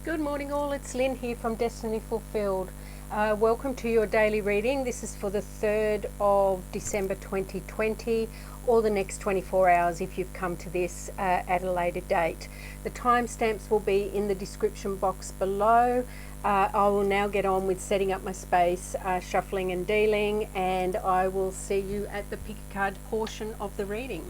Good morning all, it's Lynn here from Destiny Fulfilled. Welcome to your daily reading. This is for the 3rd of December 2020 or the next 24 hours if you've come to this at a later date. The timestamps will be in the description box below. I will now get on with setting up my space, shuffling and dealing, and I will see you at the pick a card portion of the reading.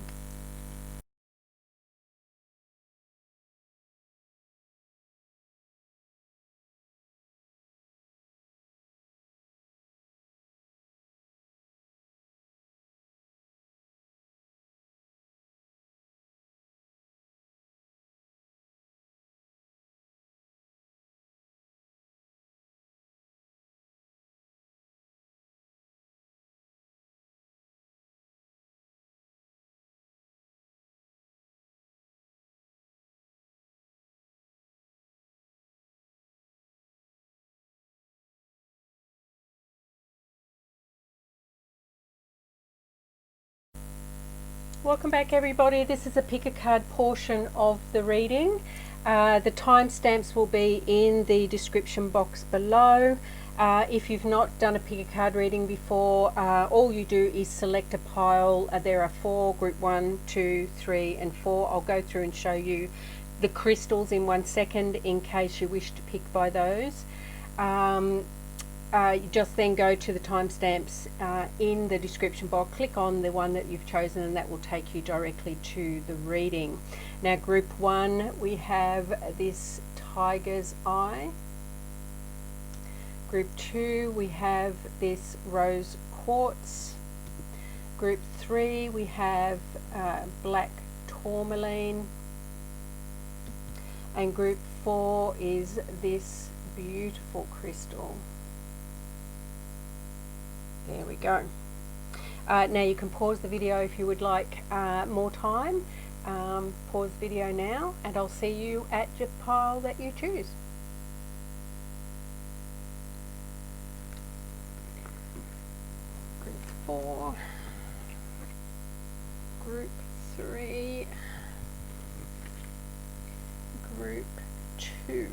Welcome back everybody. This is a pick a card portion of the reading. The timestamps will be in the description box below. If you've not done a pick a card reading before, all you do is select a pile. There are 4, group 1, 2, 3 and 4. I'll go through and show you the crystals in 1 second in case you wish to pick by those. You just then go to the timestamps in the description box, click on the one that you've chosen, and that will take you directly to the reading. Now group 1, we have this tiger's eye. Group 2, we have this rose quartz. Group 3, we have black tourmaline. And group 4 is this beautiful crystal. There we go. Now you can pause the video if you would like more time. Pause the video now and I'll see you at your pile that you choose. Group 4, Group 3, Group 2.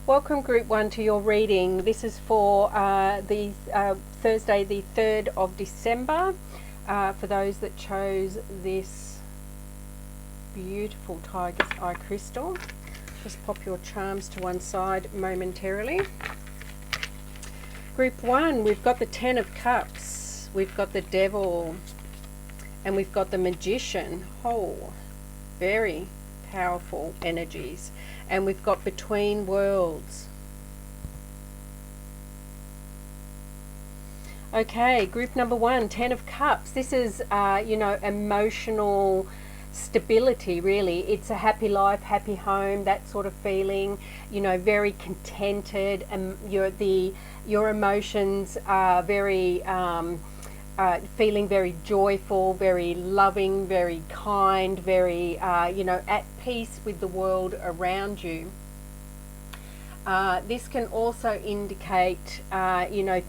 Welcome group 1 to your reading. This is for the Thursday the 3rd of December. For those that chose this beautiful tiger's eye crystal, just pop your charms to one side momentarily. Group 1, we've got the 10 of Cups, we've got the Devil, and we've got the Magician. Oh, very powerful energies. And we've got Between Worlds. Okay, group number 1, 10 of Cups. This is, emotional stability, really. It's a happy life, happy home, that sort of feeling, very contented, and your emotions are very, feeling very joyful, very loving, very kind, very, at peace with the world around you. This can also indicate,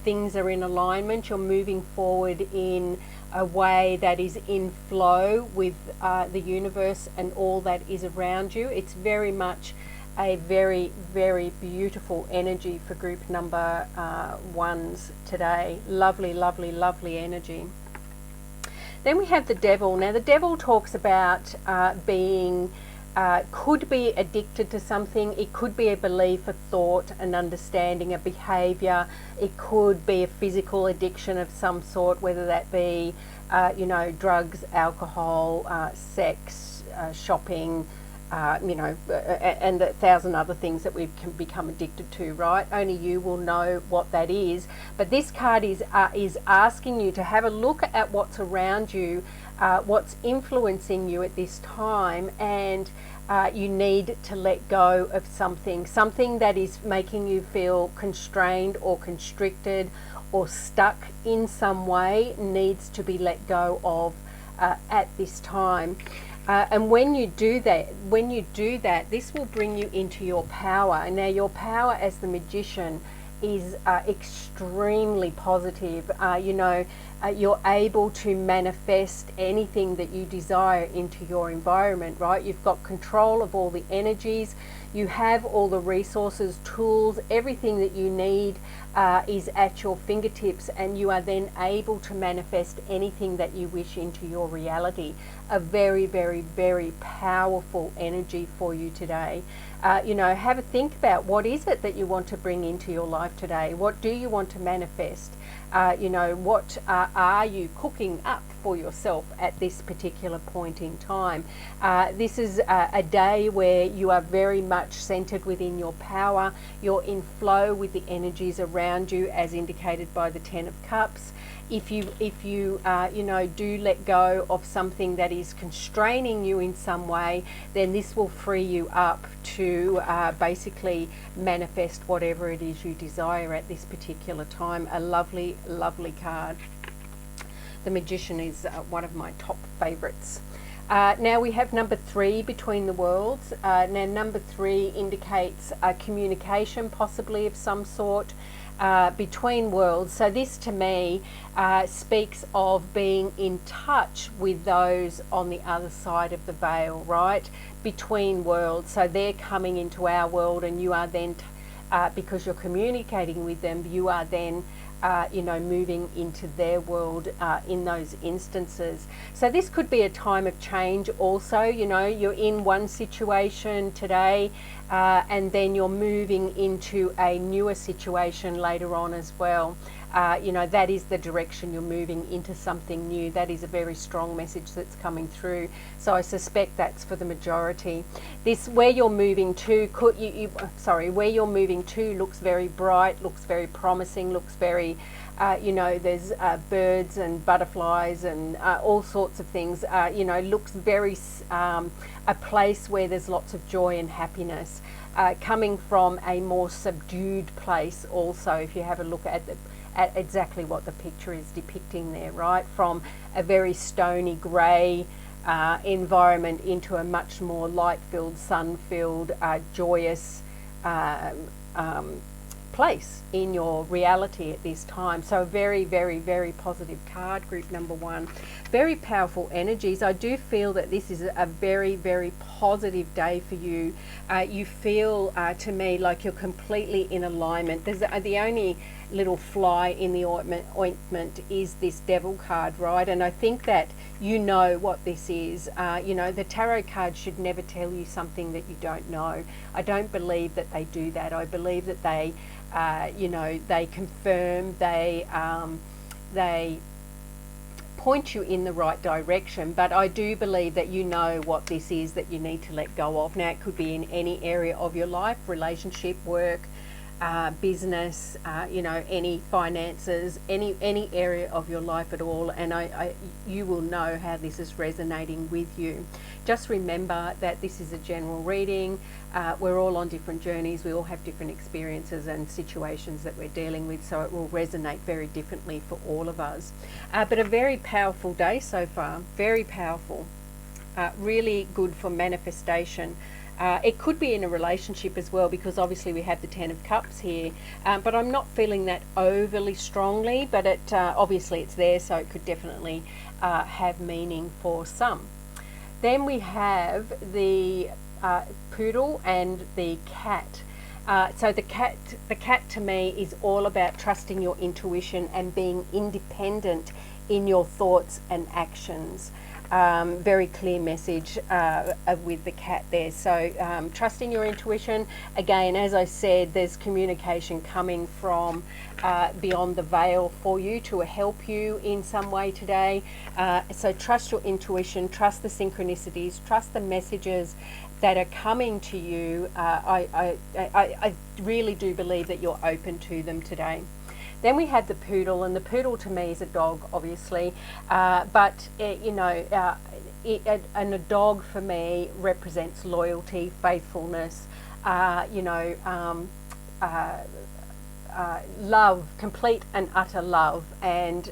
things are in alignment. You're moving forward in a way that is in flow with the universe and all that is around you. It's very much a very, very beautiful energy for group number 1s today. Lovely, lovely, lovely energy. Then we have the Devil. Now the Devil talks about being, could be addicted to something. It could be a belief, a thought, an understanding, a behavior. It could be a physical addiction of some sort, whether that be, drugs, alcohol, sex, shopping, and the 1,000 other things that we can become addicted to, right? Only you will know what that is. But this card is asking you to have a look at what's around you, what's influencing you at this time, and you need to let go of something that is making you feel constrained or constricted or stuck in some way needs to be let go of at this time. And when you do that, this will bring you into your power. Now your power as the Magician is extremely positive. You're able to manifest anything that you desire into your environment, right? You've got control of all the energies. You have all the resources, tools, everything that you need is at your fingertips, and you are then able to manifest anything that you wish into your reality. A very, very, very powerful energy for you today. Have a think about what is it that you want to bring into your life today. What do you want to manifest? What are you cooking up for yourself at this particular point in time? This is a day where you are very much centered within your power. You're in flow with the energies around you, as indicated by the Ten of Cups. If you do let go of something that is constraining you in some way, then this will free you up to basically manifest whatever it is you desire at this particular time. A lovely, lovely card. The Magician is one of my top favorites. Now we have number 3, Between the Worlds. Now number 3 indicates communication, possibly of some sort, between worlds. So this to me speaks of being in touch with those on the other side of the veil, right? Between worlds. So they're coming into our world, and you are then, because you're communicating with them, you are then moving into their world in those instances. So this could be a time of change also. You're in one situation today and then you're moving into a newer situation later on as well. That is the direction you're moving into, something new. That is a very strong message that's coming through. So I suspect that's for the majority. This, where you're moving to, where you're moving to looks very bright, looks very promising, looks very, there's birds and butterflies and all sorts of things. Looks very a place where there's lots of joy and happiness. Coming from a more subdued place also, if you have a look at exactly what the picture is depicting there, right? From a very stony grey environment into a much more light-filled, sun-filled, joyous place in your reality at this time. So very, very, very positive card, group number 1. Very powerful energies. I do feel that this is a very, very positive day for you. You feel to me like you're completely in alignment. There's the only little fly in the ointment is this Devil card, right? And I think that you know what this is. The tarot card should never tell you something that you don't know. I don't believe that they do that. I believe that they they confirm, they point you in the right direction, but I do believe that you know what this is that you need to let go of. Now it could be in any area of your life, relationship, work, business, any finances, any area of your life at all, and you will know how this is resonating with you. Just remember that this is a general reading. We're all on different journeys. We all have different experiences and situations that we're dealing with, so it will resonate very differently for all of us. But a very powerful day so far, very powerful, really good for manifestation. It could be in a relationship as well, because obviously we have the Ten of Cups here, but I'm not feeling that overly strongly, but obviously it's there, so it could definitely have meaning for some. Then we have the poodle and the cat. So the cat to me is all about trusting your intuition and being independent in your thoughts and actions. Very clear message with the cat there. So trusting your intuition. Again, as I said, there's communication coming from beyond the veil for you to help you in some way today. So trust your intuition, trust the synchronicities, trust the messages that are coming to you. I really do believe that you're open to them today. Then we have the poodle, and the poodle to me is a dog, obviously, but and a dog for me represents loyalty, faithfulness, love, complete and utter love, and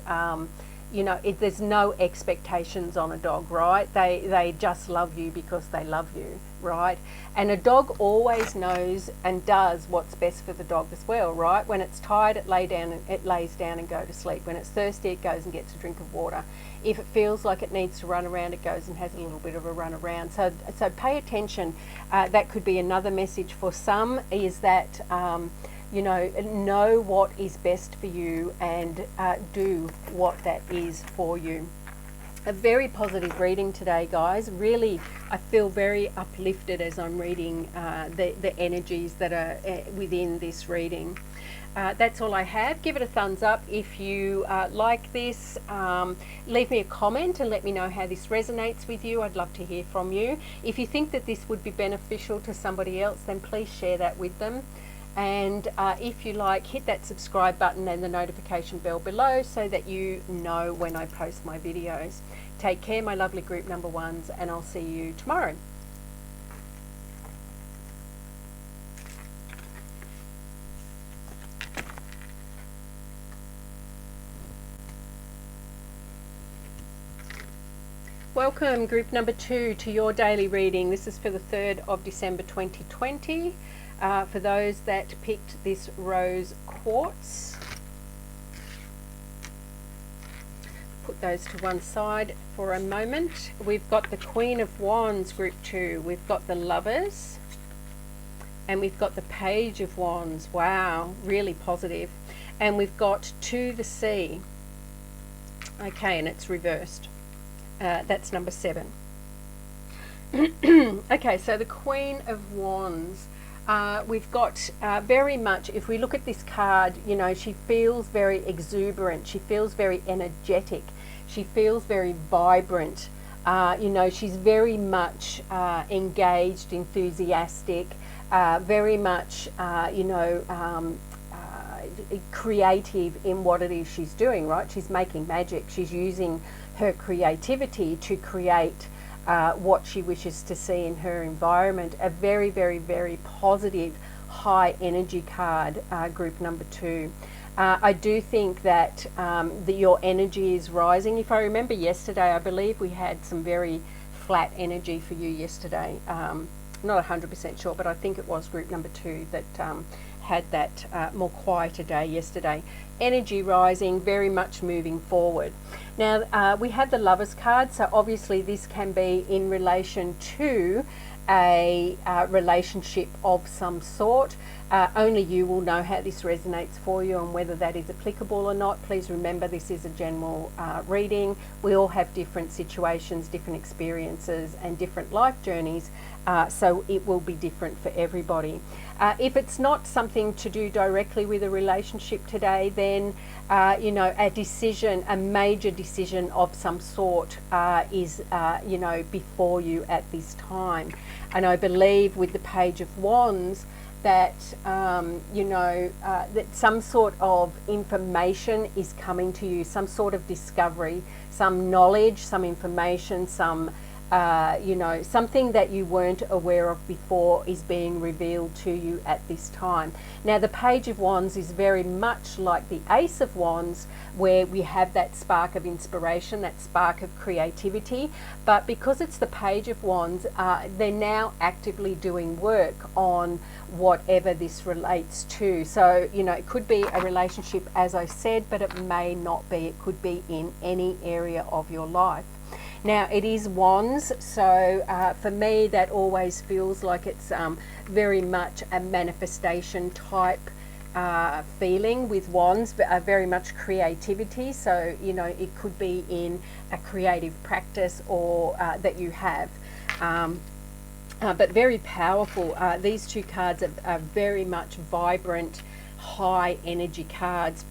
there's no expectations on a dog, right? They just love you because they love you, right? And a dog always knows and does what's best for the dog as well, right? When it's tired, it lays down and go to sleep. When it's thirsty, it goes and gets a drink of water. If it feels like it needs to run around, it goes and has a little bit of a run around. So pay attention. That could be another message for some, is that know what is best for you and do what that is for you. A very positive reading today, guys. Really, I feel very uplifted as I'm reading the energies that are within this reading. That's all I have. Give it a thumbs up if you like this. Leave me a comment and let me know how this resonates with you. I'd love to hear from you. If you think that this would be beneficial to somebody else, then please share that with them. And if you like, hit that subscribe button and the notification bell below so that you know when I post my videos. Take care, my lovely group number ones, and I'll see you tomorrow. Welcome, group number 2, to your daily reading. This is for the 3rd of December 2020. For those that picked this rose quartz, put those to one side for a moment. We've got the Queen of Wands, group 2. We've got the Lovers, and we've got the Page of Wands. Wow, really positive. And we've got To the Sea. Okay, and it's reversed. That's number 7. Okay, so the Queen of Wands. We've got very much, if we look at this card, she feels very exuberant. She feels very energetic. She feels very vibrant. She's very much engaged, enthusiastic, very much, creative in what it is she's doing, right? She's making magic. She's using her creativity to create what she wishes to see in her environment. A very, very, very positive, high energy card, group number 2. I do think that your energy is rising. If I remember yesterday, I believe we had some very flat energy for you yesterday. Not 100% sure, but I think it was group number 2 that had that more quieter day yesterday. Energy rising, very much moving forward. Now, we have the Lovers card, so obviously this can be in relation to a relationship of some sort. Only you will know how this resonates for you and whether that is applicable or not. Please remember, this is a general reading. We all have different situations, different experiences and different life journeys, so it will be different for everybody. If it's not something to do directly with a relationship today, then a decision, a major decision of some sort is before you at this time. And I believe with the Page of Wands that that some sort of information is coming to you, some sort of discovery, some knowledge, some information, some something that you weren't aware of before is being revealed to you at this time. Now, the Page of Wands is very much like the Ace of Wands, where we have that spark of inspiration, that spark of creativity. But because it's the Page of Wands, they're now actively doing work on whatever this relates to. So, it could be a relationship, as I said, but it may not be. It could be in any area of your life. Now, it is Wands, so for me that always feels like it's very much a manifestation type feeling with Wands, but very much creativity. So, it could be in a creative practice or that you have. But very powerful. These two cards are very much vibrant, high energy cards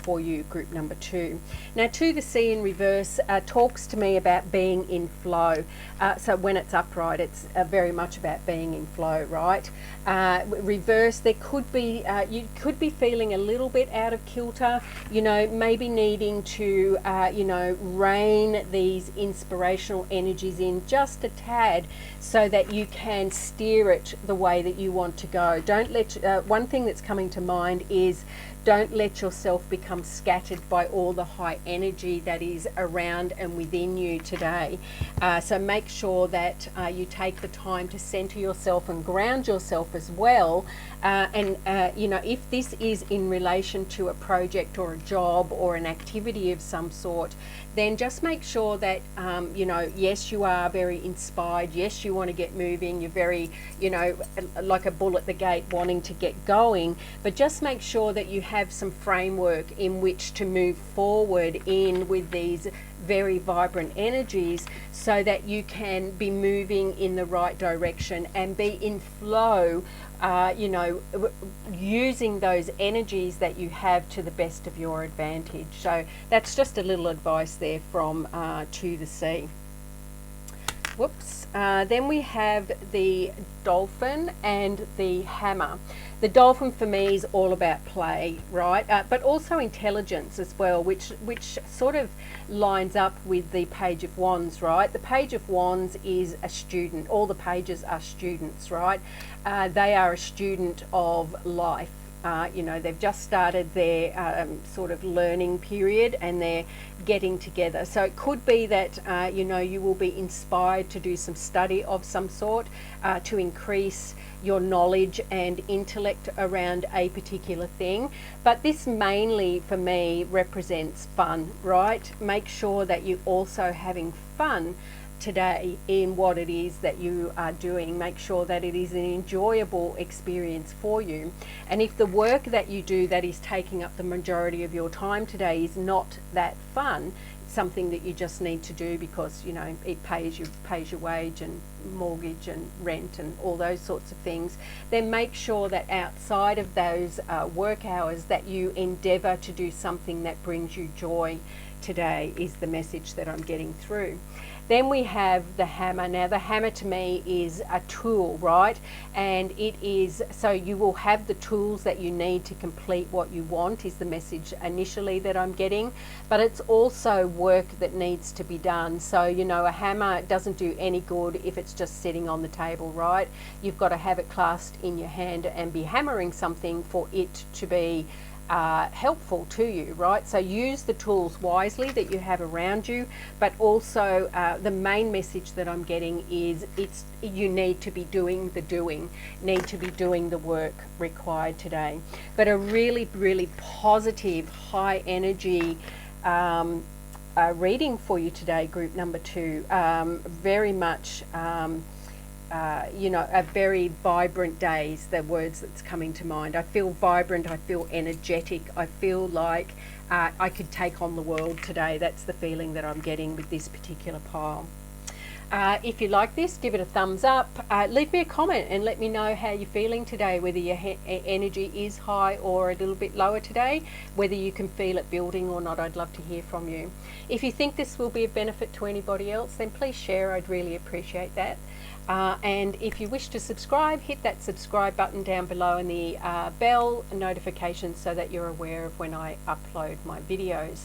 for you, group number 2. Now, To the Sea in reverse talks to me about being in flow. So when it's upright, it's very much about being in flow, right? Reverse, there could be, you could be feeling a little bit out of kilter, maybe needing to, rein these inspirational energies in just a tad so that you can steer it the way that you want to go. Don't let, one thing that's coming to mind is Don't let yourself become scattered by all the high energy that is around and within you today. So make sure that you take the time to center yourself and ground yourself as well. You know, if this is in relation to a project or a job or an activity of some sort, then just make sure that, you know, yes, you are very inspired. Yes, you want to get moving. You're very, you know, like a bull at the gate wanting to get going. But just make sure that you have some framework in which to move forward in with these very vibrant energies, so that you can be moving in the right direction and be in flow, you know, using those energies that you have to the best of your advantage. So that's just a little advice there from To the Sea. Whoops. Then we have the dolphin and the hammer. The dolphin for me is all about play, right? But also intelligence as well, which sort of lines up with the Page of Wands, right? The Page of Wands is a student. All the pages are students, right? They are a student of life. You know, they've just started their sort of learning period and they're getting together. So it could be that, you know, you will be inspired to do some study of some sort to increase your knowledge and intellect around a particular thing. But this mainly for me represents fun, right? Make sure that you're also having fun today in what it is that you are doing. Make sure that it is an enjoyable experience for you. And if the work that you do that is taking up the majority of your time today is not that fun, something that you just need to do because, you know, it pays your wage and mortgage and rent and all those sorts of things, then make sure that outside of those work hours that you endeavour to do something that brings you joy today, is the message that I'm getting through. Then we have the hammer. Now the hammer to me is a tool, right? And it is, so you will have the tools that you need to complete what you want, is the message initially that I'm getting. But it's also work that needs to be done. So, you know, a hammer doesn't do any good if it's just sitting on the table, right? You've got to have it clasped in your hand and be hammering something for it to be helpful to you, right? So use the tools wisely that you have around you, but also the main message that I'm getting is you need to be doing the work required today. But a really, really positive, high energy reading for you today, group number 2. Very much you know, a very vibrant day is the words that's coming to mind. I feel vibrant, I feel energetic, I feel like I could take on the world today. That's the feeling that I'm getting with this particular pile. If you like this, give it a thumbs up. Leave me a comment and let me know how you're feeling today, whether your energy is high or a little bit lower today, whether you can feel it building or not. I'd love to hear from you. If you think this will be of benefit to anybody else, then please share. I'd really appreciate that. And if you wish to subscribe, hit that subscribe button down below and the bell notification so that you're aware of when I upload my videos.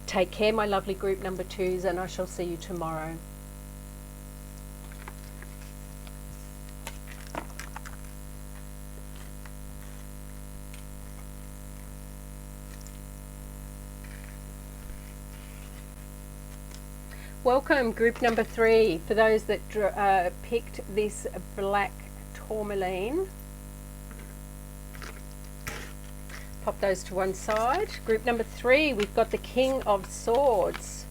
Take care, my lovely group number 2s, and I shall see you tomorrow. Welcome, group number 3. For those that picked this black tourmaline, pop those to one side. Group number 3, we've got the King of Swords,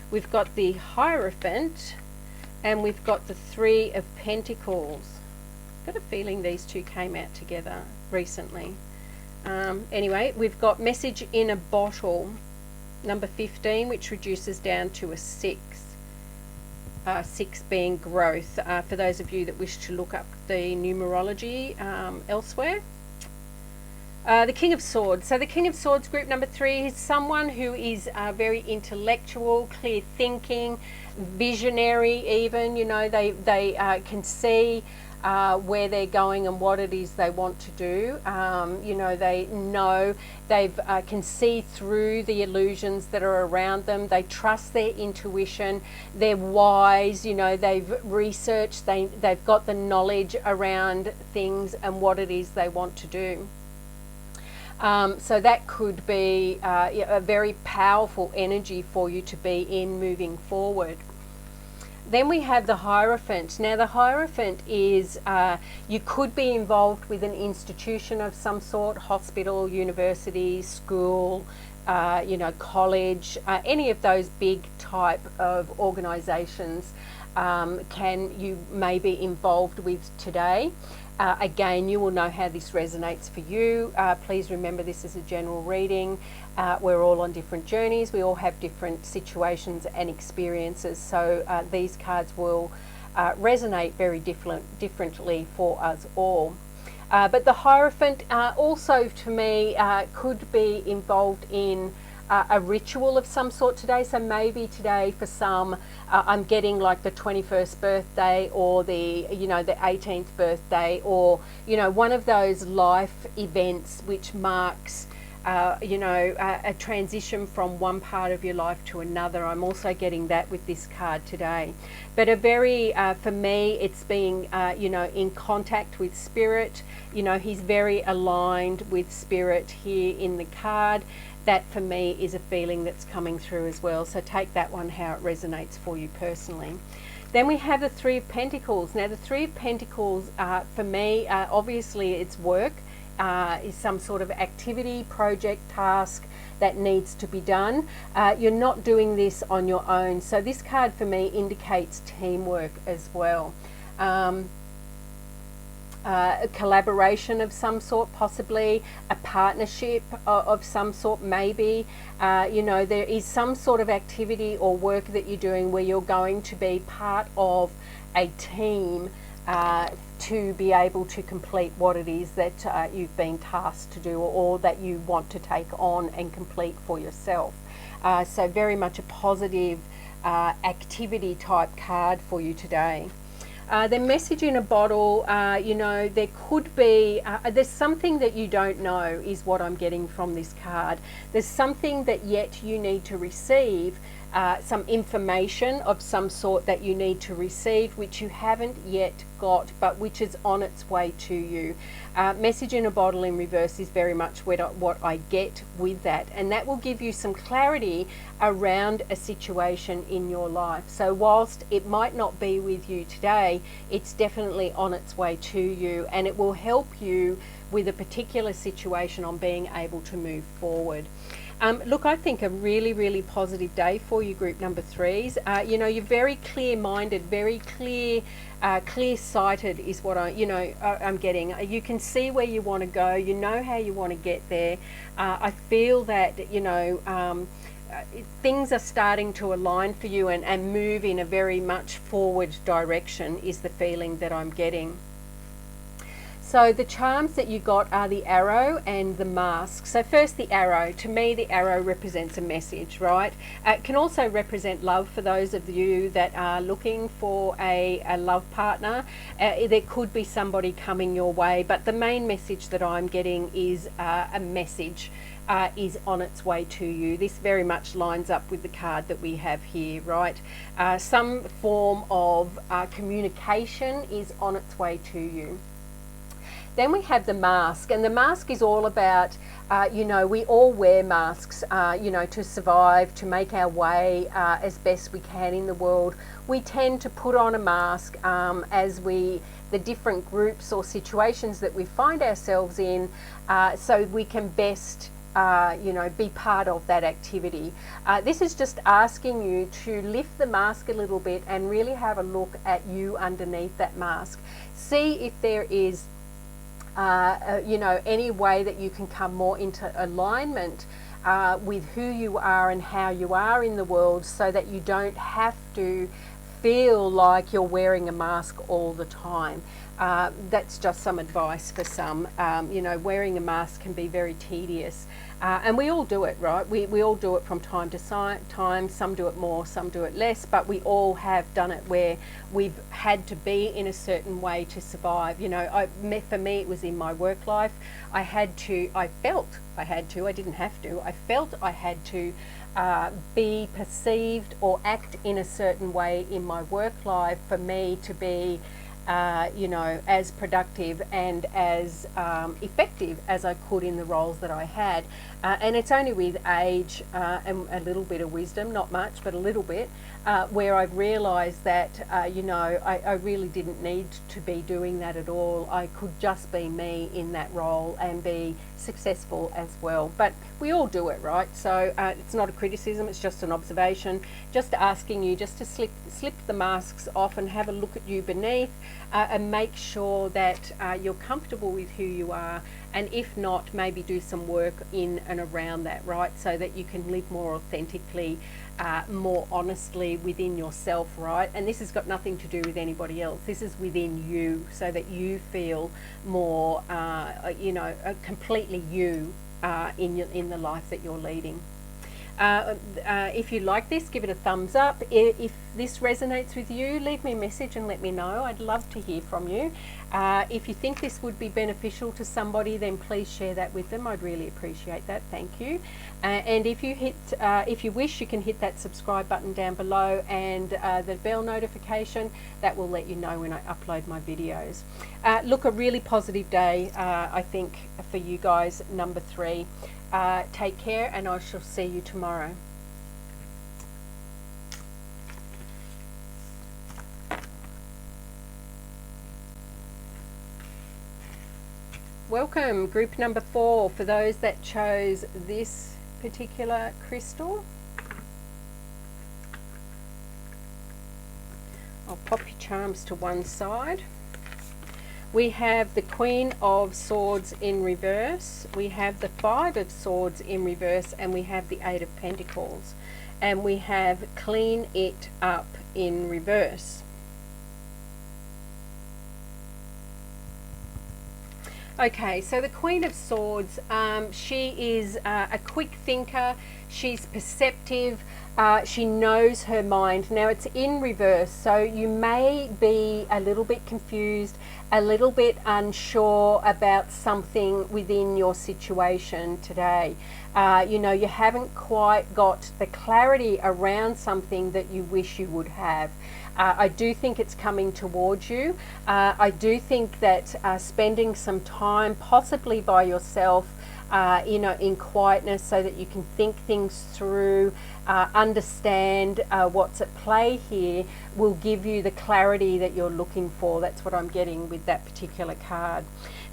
we've got the Hierophant, and we've got the 3 of Pentacles. I've got a feeling these two came out together recently. Anyway, we've got Message in a Bottle, number 15, which reduces down to a 6. 6 being growth, for those of you that wish to look up the numerology elsewhere. The King of Swords. So the King of Swords, group number 3, is someone who is very intellectual, clear thinking, visionary even. You know, they can see where they're going and what it is they want to do. You know, they can see through the illusions that are around them. They trust their intuition. They're wise. You know, they've researched. They've got the knowledge around things and what it is they want to do. So that could be a very powerful energy for you to be in moving forward. Then we have the Hierophant. Now the Hierophant is, you could be involved with an institution of some sort, hospital, university, school, college, any of those big type of organisations you may be involved with today. Again, you will know how this resonates for you. Please remember, this is a general reading. We're all on different journeys. We all have different situations and experiences. So these cards will resonate very differently for us all. But the Hierophant also, to me, could be involved in a ritual of some sort today. So maybe today for some, I'm getting like the 21st birthday or the 18th birthday, or one of those life events which marks a transition from one part of your life to another. I'm also getting that with this card today. But a very, for me, it's being, in contact with Spirit. He's very aligned with Spirit here in the card. That for me is a feeling that's coming through as well. So take that one how it resonates for you personally. Then we have the Three of Pentacles. Now the Three of Pentacles, for me, obviously it's work, is some sort of activity, project, task that needs to be done. You're not doing this on your own. So this card for me indicates teamwork as well. A collaboration of some sort, possibly a partnership of some sort, maybe. There is some sort of activity or work that you're doing where you're going to be part of a team to be able to complete what it is that you've been tasked to do, or that you want to take on and complete for yourself. So very much a positive activity type card for you today. The message in a bottle, there could be, there's something that you don't know is what I'm getting from this card. There's something that yet you need to receive, some information of some sort that you need to receive, which you haven't yet got, but which is on its way to you. Message in a bottle in reverse is very much what I get with that, and that will give you some clarity around a situation in your life. So whilst it might not be with you today, it's definitely on its way to you, and it will help you with a particular situation on being able to move forward. Look, I think a really, really positive day for you, group number threes. You're very clear-minded, very clear-sighted is what I'm getting. You can see where you want to go. You know how you want to get there. I feel that, things are starting to align for you and move in a very much forward direction is the feeling that I'm getting. So the charms that you got are the arrow and the mask. So first the arrow. To me, the arrow represents a message, right? It can also represent love for those of you that are looking for a love partner. There could be somebody coming your way, but the main message that I'm getting is a message is on its way to you. This very much lines up with the card that we have here, right? Some form of communication is on its way to you. Then we have the mask, and the mask is all about, we all wear masks, to survive, to make our way as best we can in the world. We tend to put on a mask as the different groups or situations that we find ourselves in, so we can best be part of that activity. This is just asking you to lift the mask a little bit and really have a look at you underneath that mask. See if there is any way that you can come more into alignment with who you are and how you are in the world, so that you don't have to feel like you're wearing a mask all the time. That's just some advice for some. Wearing a mask can be very tedious. And we all do it, right? We all do it from time to time. Some do it more, some do it less, but we all have done it where we've had to be in a certain way to survive. For me, it was in my work life. I felt I didn't have to. I felt I had to be perceived or act in a certain way in my work life for me to be you know, as productive and as effective as I could in the roles that I had. And it's only with age and a little bit of wisdom, not much, but a little bit, where I've realised that, you know, I really didn't need to be doing that at all. I could just be me in that role and be successful as well. But we all do it, right? So it's not a criticism, it's just an observation, just asking you just to slip the masks off and have a look at you beneath, and make sure that you're comfortable with who you are, and if not, maybe do some work in and around that, right? So that you can live more authentically, more honestly within yourself, right? And this has got nothing to do with anybody else. This is within you, so that you feel more, you know, completely you in the life that you're leading. If you like this, give it a thumbs up. If this resonates with you, leave me a message and let me know. I'd love to hear from you. If you think this would be beneficial to somebody, then please share that with them. I'd really appreciate that. Thank you. And if you wish, you can hit that subscribe button down below and the bell notification. That will let you know when I upload my videos. Look, a really positive day, I think, for you guys. Number 3. Take care, and I shall see you tomorrow. Welcome, group number 4, for those that chose this particular crystal. I'll pop your charms to one side. We have the Queen of Swords in reverse, we have the 5 of Swords in reverse, and we have the 8 of Pentacles. And we have Clean It Up in reverse. Okay, so the Queen of Swords, she is a quick thinker, she's perceptive, she knows her mind. Now it's in reverse, so you may be a little bit confused, a little bit unsure about something within your situation today. You know, you haven't quite got the clarity around something that you wish you would have. I do think it's coming towards you. I do think that spending some time possibly by yourself, you know, in quietness, so that you can think things through, understand what's at play here, will give you the clarity that you're looking for. That's what I'm getting with that particular card.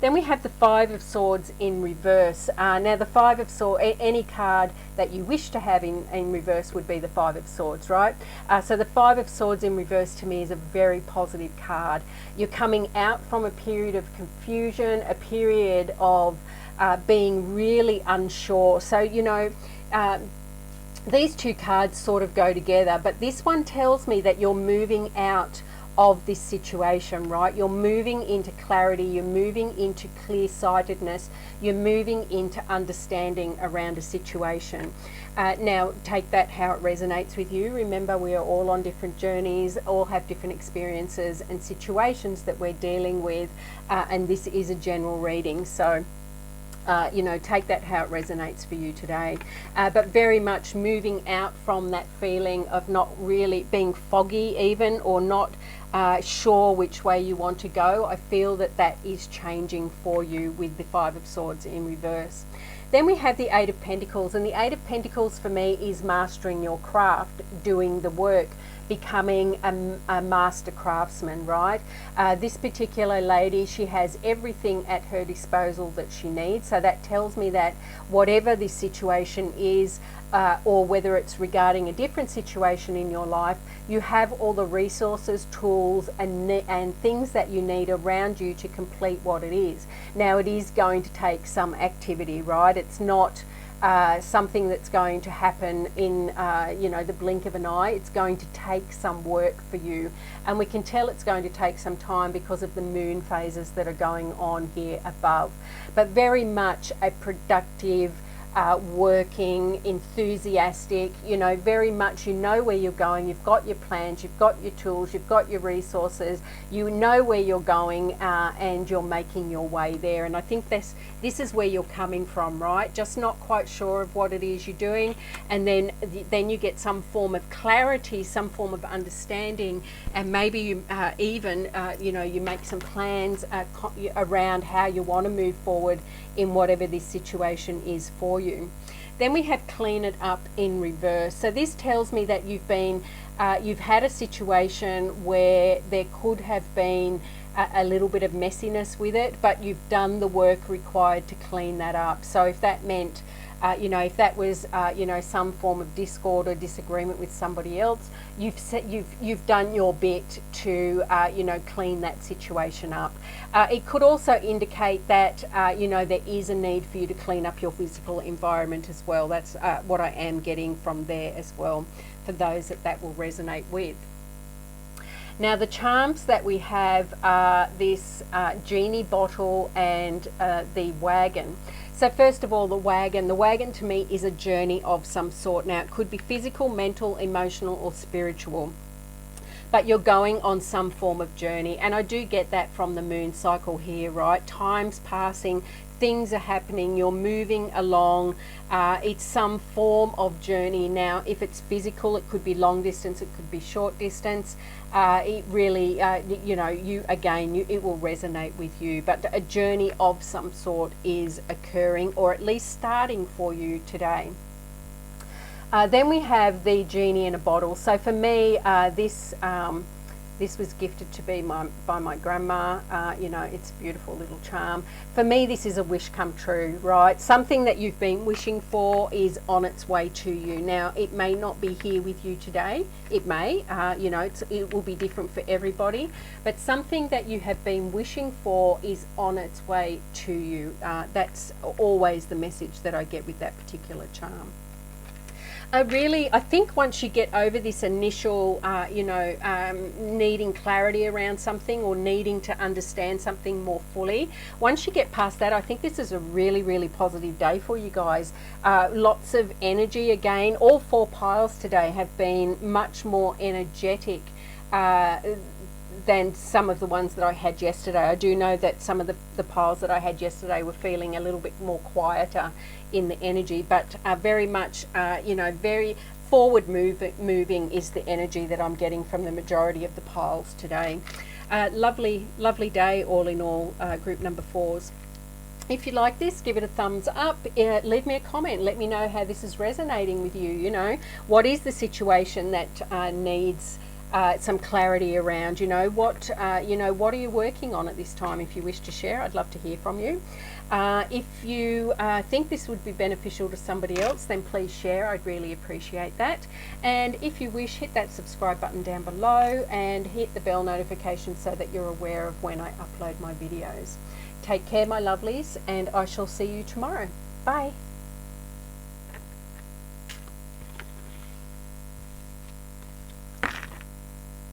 Then we have the 5 of Swords in reverse. Now the 5 of Swords, any card that you wish to have in reverse would be the 5 of Swords, right? So the 5 of Swords in reverse to me is a very positive card. You're coming out from a period of confusion, a period of being really unsure. So, you know, these two cards sort of go together, but this one tells me that you're moving out of this situation, right? You're moving into clarity, you're moving into clear-sightedness, you're moving into understanding around a situation. Now, take that how it resonates with you. Remember, we are all on different journeys, all have different experiences and situations that we're dealing with, and this is a general reading. So, you know, take that how it resonates for you today. But very much moving out from that feeling of not really being foggy even, or not sure which way you want to go. I feel that that is changing for you with the 5 of Swords in reverse. Then we have the 8 of Pentacles, and the 8 of Pentacles for me is mastering your craft, doing the work, becoming a master craftsman, right? This particular lady, she has everything at her disposal that she needs. So that tells me that whatever this situation is, or whether it's regarding a different situation in your life, you have all the resources, tools, and things that you need around you to complete what it is. Now, it is going to take some activity, right? It's not something that's going to happen in you know, the blink of an eye. It's going to take some work for you, and we can tell it's going to take some time because of the moon phases that are going on here above. But very much a productive working, enthusiastic, you know, very much you know where you're going, you've got your plans, you've got your tools, you've got your resources, you know where you're going, and you're making your way there. And I think this is where you're coming from, right? Just not quite sure of what it is you're doing, and then you get some form of clarity, some form of understanding, and maybe you even you know, you make some plans around how you want to move forward in whatever this situation is for you. Then we have clean it up in reverse. So this tells me that you've had a situation where there could have been a little bit of messiness with it, but you've done the work required to clean that up. So if that meant you know, if that was you know, some form of discord or disagreement with somebody else, you've done your bit to you know, clean that situation up. It could also indicate that you know, there is a need for you to clean up your physical environment as well. That's what I am getting from there as well, for those that will resonate with. Now the charms that we have are this genie bottle and the wagon. So first of all, the wagon to me is a journey of some sort. Now it could be physical, mental, emotional, or spiritual, but you're going on some form of journey. And I do get that from the moon cycle here, right? Time's passing, things are happening, you're moving along. It's some form of journey. Now if it's physical, it could be long distance, it could be short distance. It really you know, it will resonate with you, but a journey of some sort is occurring, or at least starting for you today. Then we have the genie in a bottle. So for me, this was gifted to me by my grandma. You know, it's a beautiful little charm. For me, this is a wish come true, right? Something that you've been wishing for is on its way to you. Now, it may not be here with you today. It may, you know, it will be different for everybody. But something that you have been wishing for is on its way to you. That's always the message that I get with that particular charm. I think once you get over this initial, you know, needing clarity around something or needing to understand something more fully, once you get past that, I think this is a really, really positive day for you guys. Lots of energy again. All 4 piles today have been much more energetic than some of the ones that I had yesterday. I do know that some of the piles that I had yesterday were feeling a little bit more quieter in the energy, but very much, you know, very forward moving is the energy that I'm getting from the majority of the piles today. Lovely day all in all, group number 4s. If you like this, give it a thumbs up, leave me a comment, let me know how this is resonating with you. You know, what is the situation that needs some clarity around? You know, what are you working on at this time? If you wish to share, I'd love to hear from you. If you think this would be beneficial to somebody else, then please share. I'd really appreciate that. And if you wish, hit that subscribe button down below and hit the bell notification so that you're aware of when I upload my videos. Take care, my lovelies, and I shall see you tomorrow. Bye.